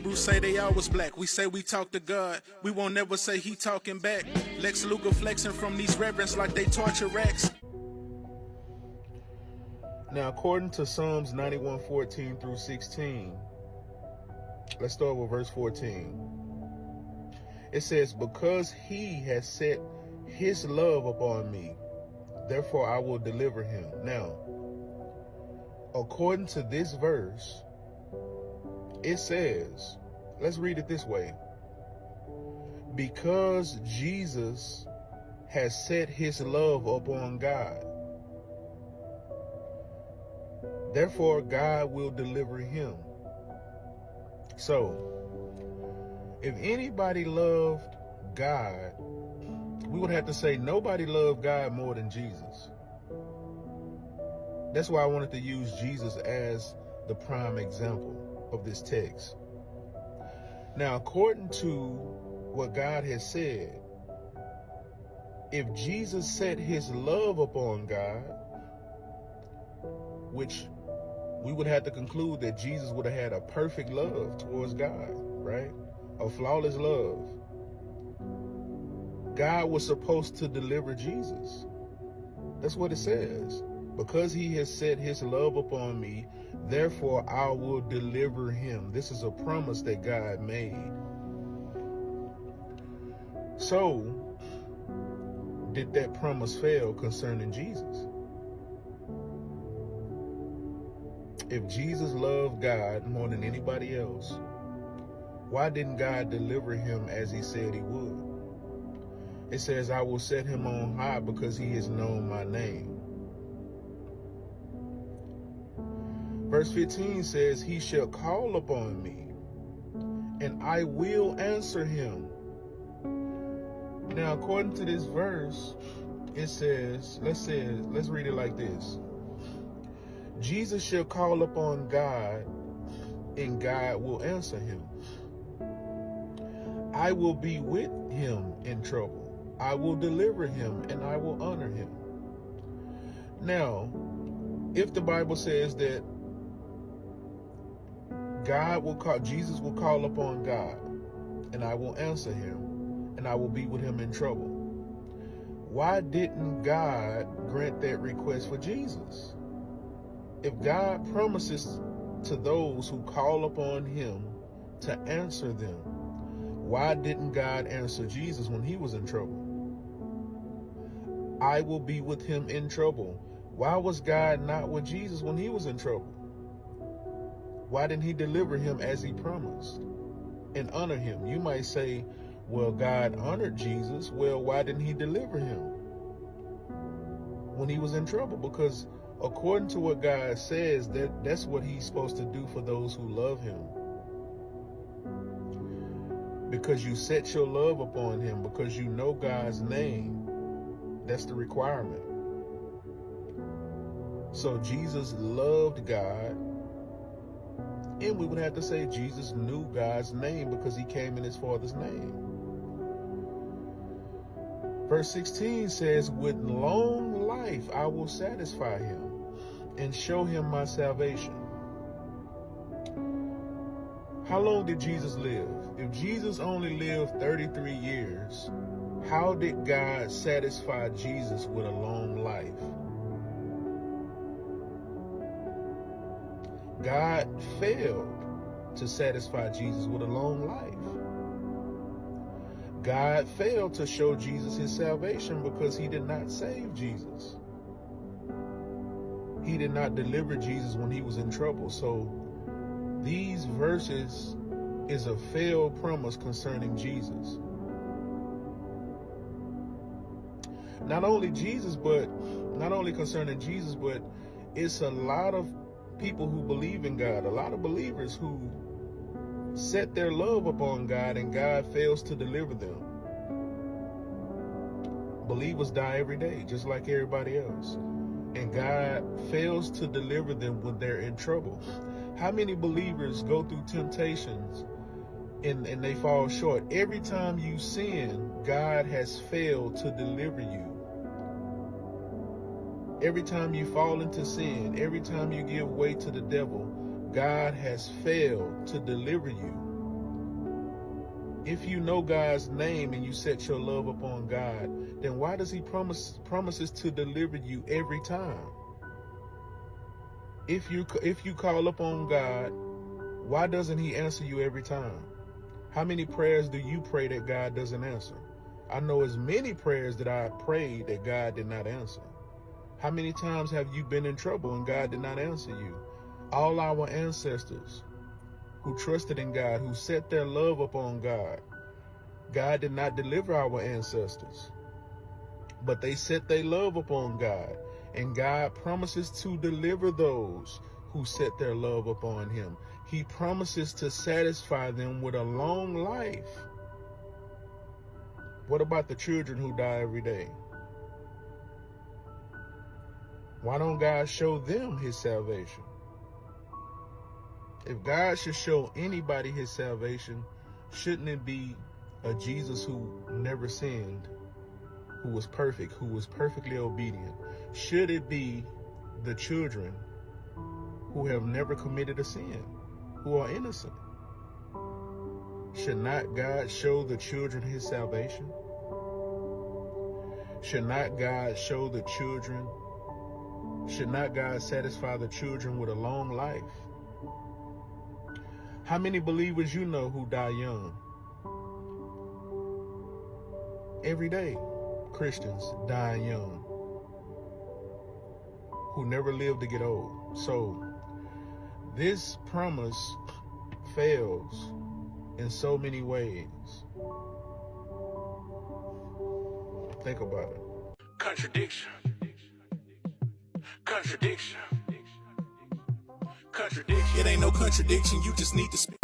Hebrews say they always black. We say we talk to God. We won't never say he talking back. Lex Luger flexing from these reverends like they torture racks. Now, according to Psalms 91:14 through 16, let's start with verse 14. It says, because he has set his love upon me, therefore I will deliver him. Now, according to this verse, it says, let's read it this way. Because Jesus has set his love upon God, therefore God will deliver him. So, if anybody loved God, we would have to say nobody loved God more than Jesus. That's why I wanted to use Jesus as the prime example of this text. Now, according to what God has said, if Jesus set his love upon God, which we would have to conclude that Jesus would have had a perfect love towards God, right? A flawless love. God was supposed to deliver Jesus. That's what it says. Because he has set his love upon me, therefore I will deliver him. This is a promise that God made. So, did that promise fail concerning Jesus? If Jesus loved God more than anybody else, why didn't God deliver him as he said he would? It says, I will set him on high because he has known my name. Verse 15 says, he shall call upon me, and I will answer him. Now, according to this verse, it says, let's read it like this. Jesus shall call upon God, and God will answer him. I will be with him in trouble. I will deliver him, and I will honor him. Now, if the Bible says that Jesus will call upon God, and I will answer him, and I will be with him in trouble, why didn't God grant that request for Jesus? If God promises to those who call upon him to answer them, why didn't God answer Jesus when he was in trouble? I will be with him in trouble. Why was God not with Jesus when he was in trouble? Why didn't he deliver him as he promised and honor him? You might say, well, God honored Jesus. Well, why didn't he deliver him when he was in trouble? Because according to what God says, that's what he's supposed to do for those who love him. Because you set your love upon him, because you know God's name. That's the requirement. So Jesus loved God, and we would have to say Jesus knew God's name because he came in his Father's name. Verse 16 says, with long life I will satisfy him and show him my salvation. How long did Jesus live? If Jesus only lived 33 years, how did God satisfy Jesus with a long life? God failed to satisfy Jesus with a long life. God failed to show Jesus his salvation because he did not save Jesus. He did not deliver Jesus when he was in trouble. So these verses is a failed promise concerning Jesus. Not only concerning Jesus, but it's a lot of people who believe in God, a lot of believers who set their love upon God and God fails to deliver them. Believers die every day, just like everybody else. And God fails to deliver them when they're in trouble. How many believers go through temptations and they fall short? Every time you sin, God has failed to deliver you. Every time you fall into sin, every time you give way to the devil, God has failed to deliver you. If you know God's name and you set your love upon God, then why does he promises to deliver you every time? If you call upon God, why doesn't he answer you every time? How many prayers do you pray that God doesn't answer? I know as many prayers that I prayed that God did not answer. How many times have you been in trouble and God did not answer you? All our ancestors who trusted in God, who set their love upon God, God did not deliver our ancestors, but they set their love upon God, and God promises to deliver those who set their love upon him. He promises to satisfy them with a long life. What about the children who die every day? Why don't God show them his salvation? If God should show anybody his salvation, shouldn't it be a Jesus who never sinned, who was perfect, who was perfectly obedient? Should it be the children who have never committed a sin, who are innocent? Should not God show the children his salvation? Should not God show the children, should not God satisfy the children with a long life? How many believers you know who die young? Every day, Christians die young, who never live to get old. So this promise fails in so many ways. Think about it. Contradiction. Contradiction. Contradiction. It ain't no contradiction, you just need to speak.